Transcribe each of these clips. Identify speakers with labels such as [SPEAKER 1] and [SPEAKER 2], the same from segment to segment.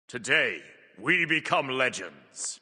[SPEAKER 1] Today, we become legends.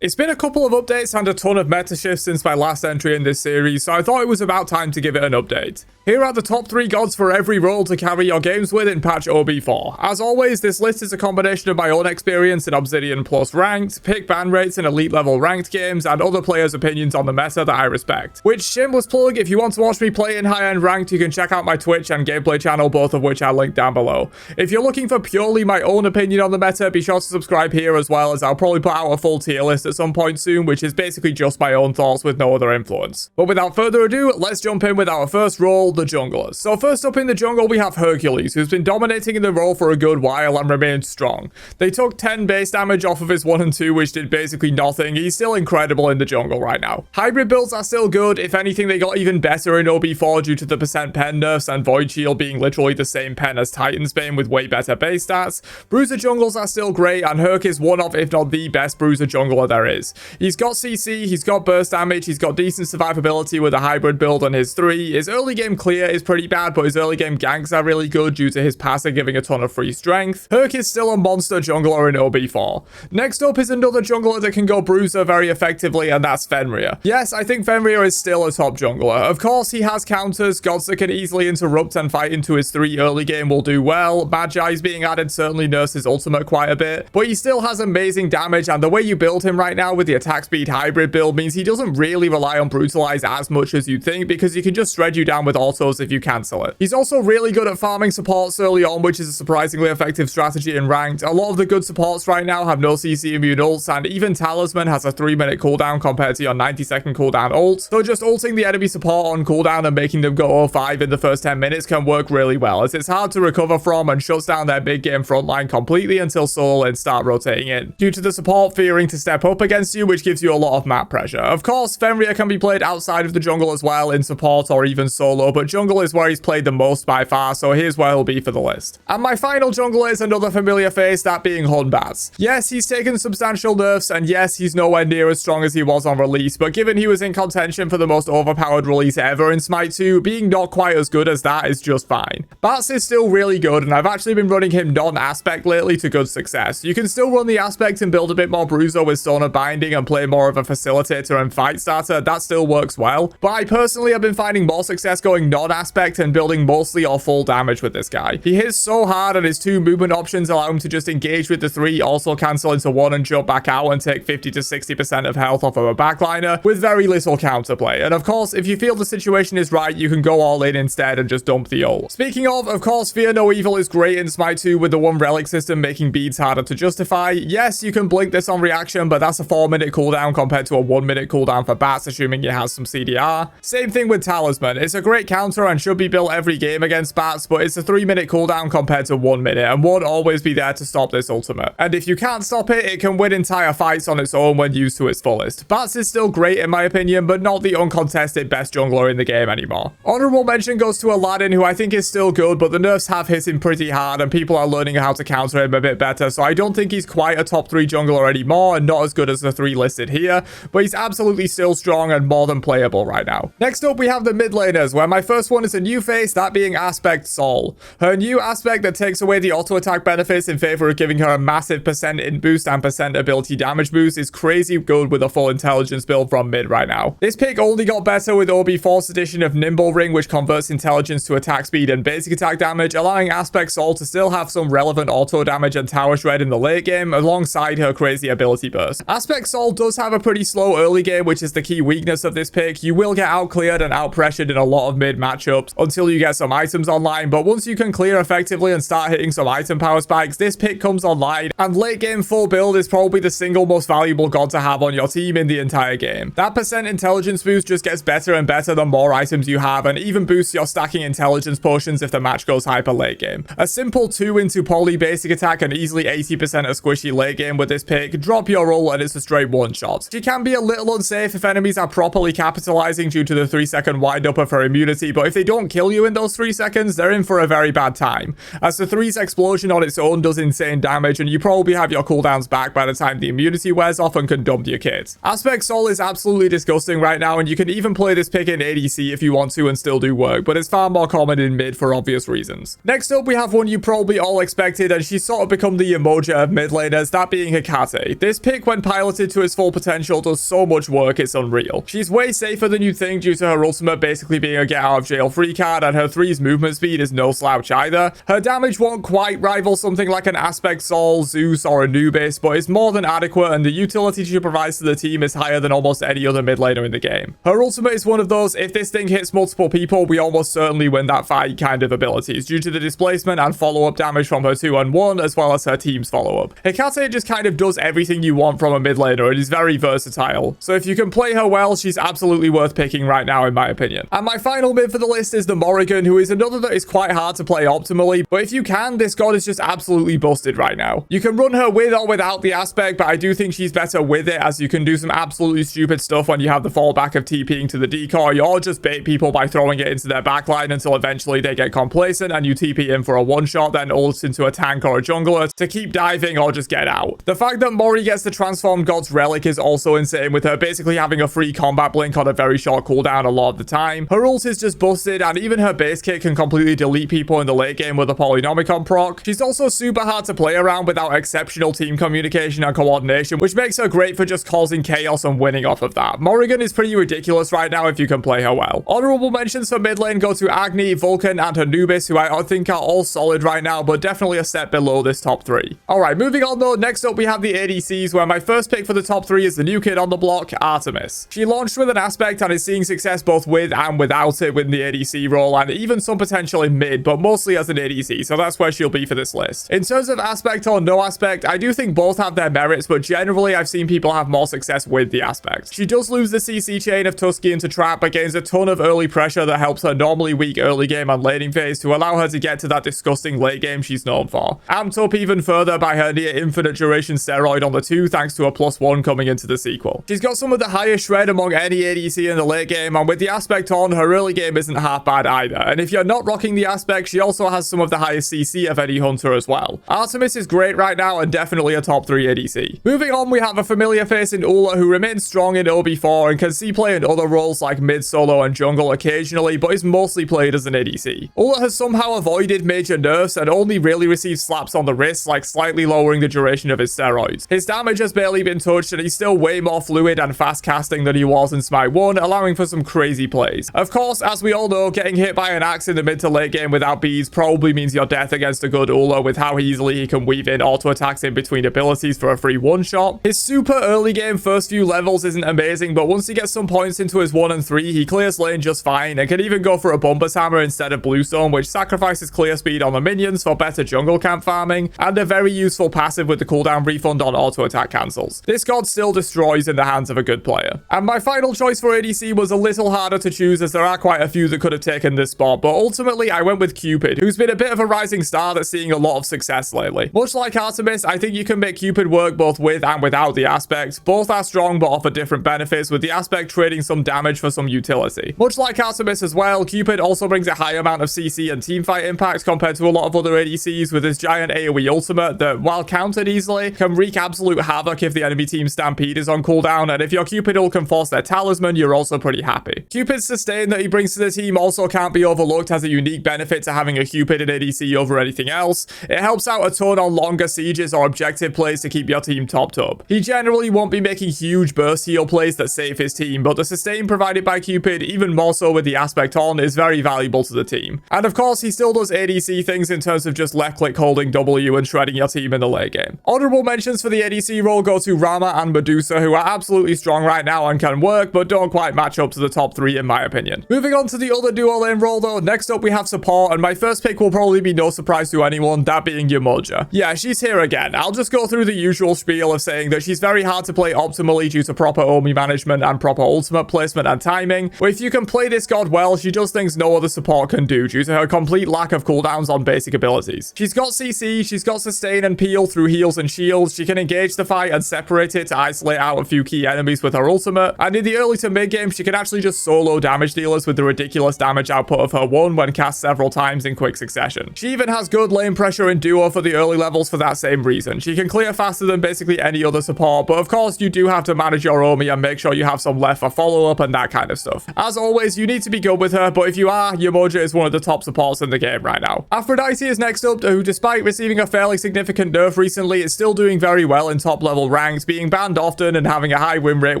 [SPEAKER 2] It's been a couple of updates and a ton of meta shifts since my last entry in this series, so I thought it was about time to give it an update. Here are the top 3 gods for every role to carry your games with in patch OB4. As always, this list is a combination of my own experience in Obsidian plus ranked, pick ban rates in elite level ranked games, and other players' opinions on the meta that I respect. Which, shameless plug, if you want to watch me play in high-end ranked, you can check out my Twitch and gameplay channel, both of which I'll link down below. If you're looking for purely my own opinion on the meta, be sure to subscribe here as well, as I'll probably put out a full tier list at some point soon, which is basically just my own thoughts with no other influence. But without further ado, let's jump in with our first role, the junglers. So first up in the jungle we have Hercules, who's been dominating in the role for a good while and remains strong. They took 10 base damage off of his 1 and 2, which did basically nothing. He's still incredible in the jungle right now. Hybrid builds are still good. If anything, they got even better in OB4 due to the percent pen nerfs and Void Shield being literally the same pen as Titan's Bane with way better base stats. Bruiser jungles are still great, and Herc is one of, if not the best bruiser jungler there is. He's got CC, he's got burst damage, he's got decent survivability with a hybrid build on his 3. His early game clear is pretty bad, but his early game ganks are really good due to his passive giving a ton of free strength. Herc is still a monster jungler in OB4. Next up is another jungler that can go bruiser very effectively, and that's Fenrir. Yes, I think Fenrir is still a top jungler. Of course, he has counters, gods that can easily interrupt and fight into his 3 early game will do well. Magi's being added certainly nerfs his ultimate quite a bit, but he still has amazing damage, and the way you build him right now with the attack speed hybrid build means he doesn't really rely on brutalize as much as you'd think, because he can just shred you down with autos if you cancel it. He's also really good at farming supports early on, which is a surprisingly effective strategy in ranked. A lot of the good supports right now have no CC immune ults, and even Talisman has a 3-minute cooldown compared to your 90-second cooldown ult. So just ulting the enemy support on cooldown and making them go 0-5 in the first 10 minutes can work really well, as it's hard to recover from and shuts down their big game frontline completely until solo lanes start rotating in, due to the support fearing to step up against you, which gives you a lot of map pressure. Of course, Fenrir can be played outside of the jungle as well, in support or even solo, but jungle is where he's played the most by far, so here's where he'll be for the list. And my final jungler is another familiar face, that being Hunbaz. Yes, he's taken substantial nerfs, and yes, he's nowhere near as strong as he was on release, but given he was in contention for the most overpowered release ever in Smite 2, being not quite as good as that is just fine. Bats is still really good, and I've actually been running him non-aspect lately to good success. You can still run the aspect and build a bit more bruiser with Stone of Binding and play more of a facilitator and fight starter. That still works well, but I personally have been finding more success going non-aspect and building mostly or full damage with this guy. He hits so hard, and his 2 movement options allow him to just engage with the 3, also cancel into 1 and jump back out and take 50 to 60% of health off of a backliner with very little counterplay. And of course, if you feel the situation is right, you can go all in instead and just dump the ult. Speaking of course, Fear No Evil is great in Smite 2 with the 1 relic system making beads harder to justify. Yes, you can blink this on reaction, but that's a 4-minute cooldown compared to a 1-minute cooldown for bats, assuming it has some CDR. Same thing with Talisman. It's a great counter and should be built every game against bats, but it's a 3-minute cooldown compared to 1 minute, and won't always be there to stop this ultimate. And if you can't stop it, it can win entire fights on its own when used to its fullest. Bats is still great in my opinion, but not the uncontested best jungler in the game anymore. Honorable mention goes to Aladdin, who I think is still good, but the nerfs have hit him pretty hard, and people are learning how to counter him a bit better, so I don't think he's quite a top 3 jungler anymore, and not as good as the 3 listed here, but he's absolutely still strong and more than playable right now. Next up, we have the mid laners, where my first one is a new face, that being Aspect Sol. Her new aspect that takes away the auto attack benefits in favor of giving her a massive percent in boost and percent ability damage boost is crazy good with a full intelligence build from mid right now. This pick only got better with OB4's addition of Nimble Ring, which converts intelligence to attack speed and basic attack damage, allowing Aspect Sol to still have some relevant auto damage and tower shred in the late game alongside her crazy ability burst. Aspect Sol does have a pretty slow early game, which is the key weakness of this pick. You will get out cleared and out pressured in a lot of mid matchups until you get some items online, but once you can clear effectively and start hitting some item power spikes, this pick comes online, and late game full build is probably the single most valuable god to have on your team in the entire game. That percent intelligence boost just gets better and better the more items you have, and even boosts your stacking intelligence potions if the match goes hyper late game. A simple 2 into poly basic attack and easily 80% of squishy late game with this pick. Drop your ult and then it's a straight one-shot. She can be a little unsafe if enemies are properly capitalizing due to the 3-second wind-up of her immunity, but if they don't kill you in those 3 seconds, they're in for a very bad time, as the 3's explosion on its own does insane damage, and you probably have your cooldowns back by the time the immunity wears off and can dump your kit. Aspect Sol is absolutely disgusting right now, and you can even play this pick in ADC if you want to and still do work, but it's far more common in mid for obvious reasons. Next up, we have one you probably all expected, and she's sort of become the emoji of mid laners, that being Hecate. This pick, when piloted to its full potential, does so much work, it's unreal. She's way safer than you'd think due to her ultimate basically being a get out of jail free card, and her 3's movement speed is no slouch either. Her damage won't quite rival something like an Aspect Sol, Zeus, or Anubis, but it's more than adequate, and the utility she provides to the team is higher than almost any other mid laner in the game. Her ultimate is one of those, if this thing hits multiple people, we almost certainly win that fight kind of abilities, due to the displacement and follow-up damage from her 2-on-1, as well as her team's follow-up. Hecate just kind of does everything you want from a mid laner, and is very versatile. So if you can play her well, she's absolutely worth picking right now, in my opinion. And my final mid for the list is the Morrigan, who is another that is quite hard to play optimally, but if you can, this god is just absolutely busted right now. You can run her with or without the aspect, but I do think she's better with it, as you can do some absolutely stupid stuff when you have the fallback of TPing to the decoy, or just bait people by throwing it into their backline until eventually they get complacent and you TP in for a one-shot, then ult into a tank or a jungler to keep diving or just get out. The fact that Mori gets the transformed god's relic is also insane, with her basically having a free combat blink on a very short cooldown a lot of the time. Her ult is just busted, and even her base kit can completely delete people in the late game with a Polynomicon proc. She's also super hard to play around without exceptional team communication and coordination, which makes her great for just causing chaos and winning off of that. Morrigan is pretty ridiculous right now if you can play her well. Honorable mentions for mid lane go to Agni, Vulcan, and Anubis, who I think are all solid right now, but definitely a step below this top 3. Alright, moving on though, next up we have the ADCs, where my first pick for the top 3 is the new kid on the block, Artemis. She launched with an aspect and is seeing success both with and without it with the ADC role, and even some potential in mid, but mostly as an ADC, so that's where she'll be for this list. In terms of aspect or no aspect, I do think both have their merits, but generally I've seen people have more success with the aspect. She does lose the CC chain of Tusky into trap, but gains a ton of early pressure that helps her normally weak early game and laning phase to allow her to get to that disgusting late game she's known for. Amped up even further by her near infinite duration steroid on the 2 thanks to a +1 coming into the sequel. She's got some of the highest shred among any ADC in the late game, and with the aspect on, her early game isn't half bad either, and if you're not rocking the aspect, she also has some of the highest CC of any hunter as well. Artemis is great right now and definitely a top 3 ADC. Moving on, we have a familiar face in Ula, who remains strong in OB4 and can see play in other roles like mid, solo, and jungle occasionally, but is mostly played as an ADC. Ula has somehow avoided major nerfs and only really receives slaps on the wrist, like slightly lowering the duration of his steroids. His damage has barely been touched, and he's still way more fluid and fast casting than he was in Smite 1, allowing for some crazy plays. Of course, as we all know, getting hit by an axe in the mid to late game without beads probably means your death against a good Ula, with how easily he can weave in auto attacks in between abilities for a free one-shot. His super early game first few levels isn't amazing, but once he gets some points into his 1 and 3, he clears lane just fine and can even go for a Bumpers Hammer instead of Bluestone, which sacrifices clear speed on the minions for better jungle camp farming, and a very useful passive with the cooldown refund on auto attack cancels. This god still destroys in the hands of a good player. And my final choice for ADC was a little harder to choose, as there are quite a few that could have taken this spot, but ultimately I went with Cupid, who's been a bit of a rising star that's seeing a lot of success lately. Much like Artemis, I think you can make Cupid work both with and without the aspect. Both are strong but offer different benefits, with the aspect trading some damage for some utility. Much like Artemis as well, Cupid also brings a high amount of CC and teamfight impact compared to a lot of other ADCs, with his giant AoE ultimate that, while countered easily, can wreak absolute havoc if the enemy team Stampede is on cooldown, and if your Cupid ult can force their talisman, you're also pretty happy. Cupid's sustain that he brings to the team also can't be overlooked as a unique benefit to having a Cupid in ADC over anything else. It helps out a ton on longer sieges or objective plays to keep your team topped up. He generally won't be making huge burst heal plays that save his team, but the sustain provided by Cupid, even more so with the aspect on, is very valuable to the team. And of course, he still does ADC things in terms of just left click holding W and shredding your team in the late game. Honorable mentions for the ADC role go to Rama and Medusa, who are absolutely strong right now and can work, but don't quite match up to the top 3 in my opinion. Moving on to the other duo lane role though, next up we have support, and my first pick will probably be no surprise to anyone, that being Yamoja. Yeah, she's here again. I'll just go through the usual spiel of saying that she's very hard to play optimally due to proper Omi management and proper ultimate placement and timing, but if you can play this god well, she does things no other support can do due to her complete lack of cooldowns on basic abilities. She's got CC, she's got sustain and peel through heals and shields, she can engage the fight and then separate it to isolate out a few key enemies with her ultimate. And in the early to mid game, she can actually just solo damage dealers with the ridiculous damage output of her 1 when cast several times in quick succession. She even has good lane pressure in duo for the early levels for that same reason. She can clear faster than basically any other support, but of course you do have to manage your Omi and make sure you have some left for follow-up and that kind of stuff. As always, you need to be good with her, but if you are, Umoja is one of the top supports in the game right now. Aphrodite is next up, who despite receiving a fairly significant nerf recently, is still doing very well in top level ranks, being banned often and having a high win rate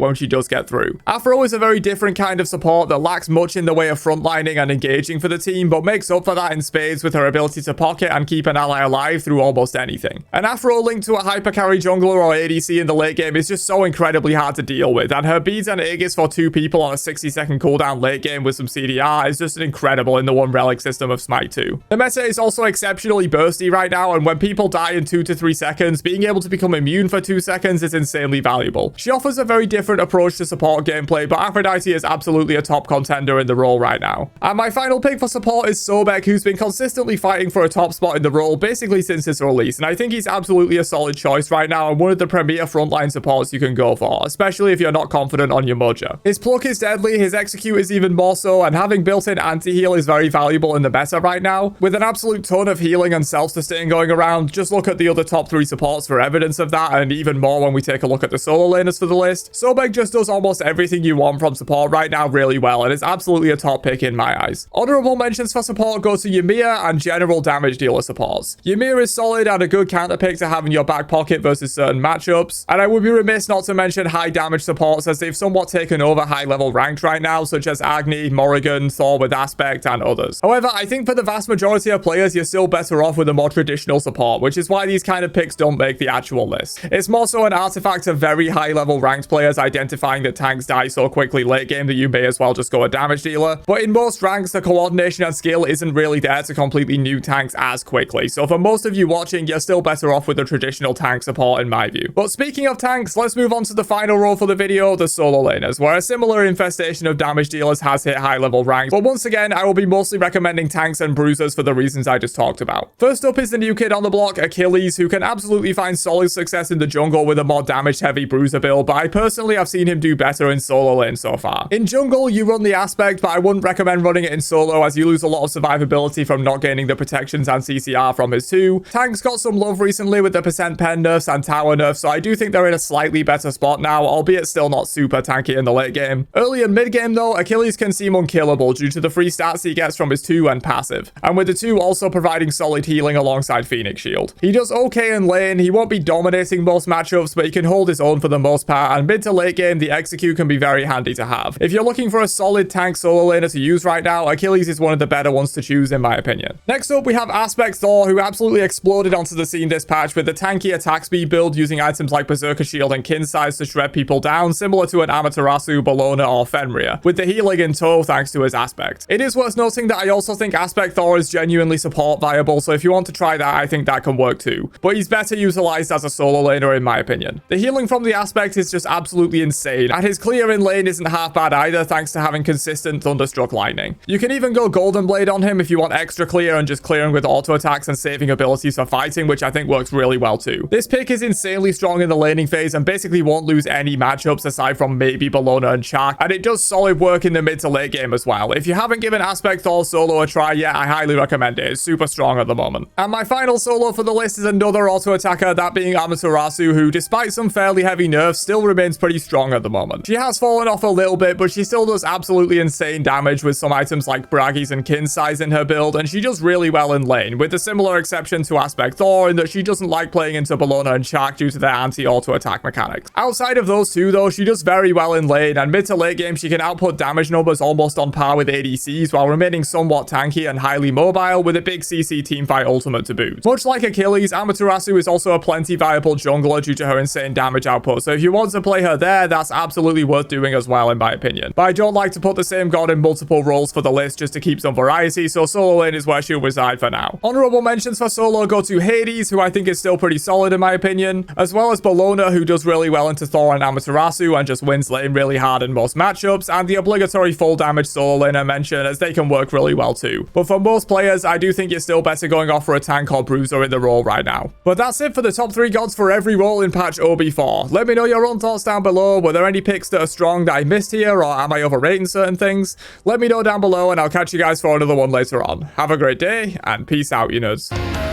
[SPEAKER 2] when she does get through. Aphro is a very different kind of support that lacks much in the way of frontlining and engaging for the team, but makes up for that in spades with her ability to pocket and keep an ally alive through almost anything. An Aphro linked to a hypercarry jungler or ADC in the late game is just so incredibly hard to deal with, and her beads and Aegis for 2 people on a 60-second cooldown late game with some CDR is just incredible in the one relic system of Smite 2. The meta is also exceptionally bursty right now, and when people die in 2 to 3 seconds, being able to become immune for 2 seconds is insanely valuable. She offers a very different approach to support gameplay, but Aphrodite is absolutely a top contender in the role right now. And my final pick for support is Sobek, who's been consistently fighting for a top spot in the role basically since its release, and I think he's absolutely a solid choice right now and one of the premier frontline supports you can go for, especially if you're not confident on your Umoja. His pluck is deadly, his execute is even more so, and having built-in anti-heal is very valuable in the meta right now. With an absolute ton of healing and self-sustain going around, just look at the other top 3 supports for evidence of that, and even more when we take a look at the solo laners for the list. Sobek just does almost everything you want from support right now really well, and is absolutely a top pick in my eyes. Honorable mentions for support go to Ymir and general damage dealer supports. Ymir is solid and a good counter pick to have in your back pocket versus certain matchups, and I would be remiss not to mention high damage supports as they've somewhat taken over high level ranked right now, such as Agni, Morrigan, Thor with Aspect, and others. However, I think for the vast majority of players, you're still better off with a more traditional support, which is why these kind of picks don't make the actual list. It's more so an artifact of very high level ranked players identifying that tanks die so quickly late game that you may as well just go a damage dealer, but in most ranks, the coordination and skill isn't really there to completely new tanks as quickly, so for most of you watching, you're still better off with a traditional tank support in my view. But speaking of tanks, let's move on to the final role for the video, the solo laners, where a similar infestation of damage dealers has hit high level ranks, but once again, I will be mostly recommending tanks and bruisers for the reasons I just talked about. First up is the new kid on the block, Achilles, who can absolutely find solid success in the jungle with a more damage heavy bruiser build, but I personally have seen him do better in solo lane so far. In jungle, you run the Aspect, but I wouldn't recommend running it in solo as you lose a lot of survivability from not gaining the protections and CCR from his 2. Tanks got some love recently with the percent pen nerfs and tower nerfs, so I do think they're in a slightly better spot now, albeit still not super tanky in the late game. Early and mid game though, Achilles can seem unkillable due to the free stats he gets from his 2 and passive, and with the 2 also providing solid healing alongside Phoenix Shield. He does okay in lane, he won't be dominating most matchups, but he can hold his own for the most part, and mid to late game, the execute can be very handy to have. If you're looking for a solid tank solo laner to use right now, Achilles is one of the better ones to choose in my opinion. Next up, we have Aspect Thor, who absolutely exploded onto the scene this patch with the tanky attack speed build using items like Berserker Shield and Kin Size to shred people down, similar to an Amaterasu, Bellona, or Fenrir, with the healing in tow thanks to his Aspect. It is worth noting that I also think Aspect Thor is genuinely support viable, so if you want to try that, I think that can work too. But he's better utilized as a solo laner in my opinion. The healing from the Aspect is just absolutely insane, and his clear in lane isn't half bad either thanks to having consistent Thunderstruck lightning. You can even go Golden Blade on him if you want extra clear and just clearing with auto attacks and saving abilities for fighting, which I think works really well too. This pick is insanely strong in the laning phase and basically won't lose any matchups aside from maybe Bellona and Chak, and it does solid work in the mid to late game as well. If you haven't given Aspect Thor solo a try yet, I highly recommend it. It's super strong at the moment. And my final solo for the list is another auto attacker, that being Amaterasu, who despite some fairly heavy nerfs still remains pretty strong at the moment. She has fallen off a little bit, but she still does absolutely insane damage with some items like Braggies and Kin Size in her build, and she does really well in lane, with a similar exception to Aspect Thor in that she doesn't like playing into Bellona and Chak due to their anti-auto attack mechanics. Outside of those two though, she does very well in lane, and mid to late game she can output damage numbers almost on par with ADCs while remaining somewhat tanky and highly mobile with a big CC teamfight ultimate to boot. Much like Achilles, Amaterasu is also a plenty viable jungler due to her insane damage output, so if you want to play her there, that's absolutely worth doing as well in my opinion. But I don't like to put the same god in multiple roles for the list just to keep some variety, so solo lane is where she'll reside for now. Honorable mentions for solo go to Hades, who I think is still pretty solid in my opinion, as well as Bellona, who does really well into Thor and Amaterasu and just wins lane really hard in most matchups, and the obligatory full damage solo lane I mentioned, as they can work really well too. But for most players, I do think you're still better going off for a tank or bruiser in the role right now. But that's it for the top 3 gods for every role in in patch OB4. Let me know your own thoughts down below. Were there any picks that are strong that I missed here, or am I overrating certain things? Let me know down below, and I'll catch you guys for another one later on. Have a great day, and peace out, you nerds.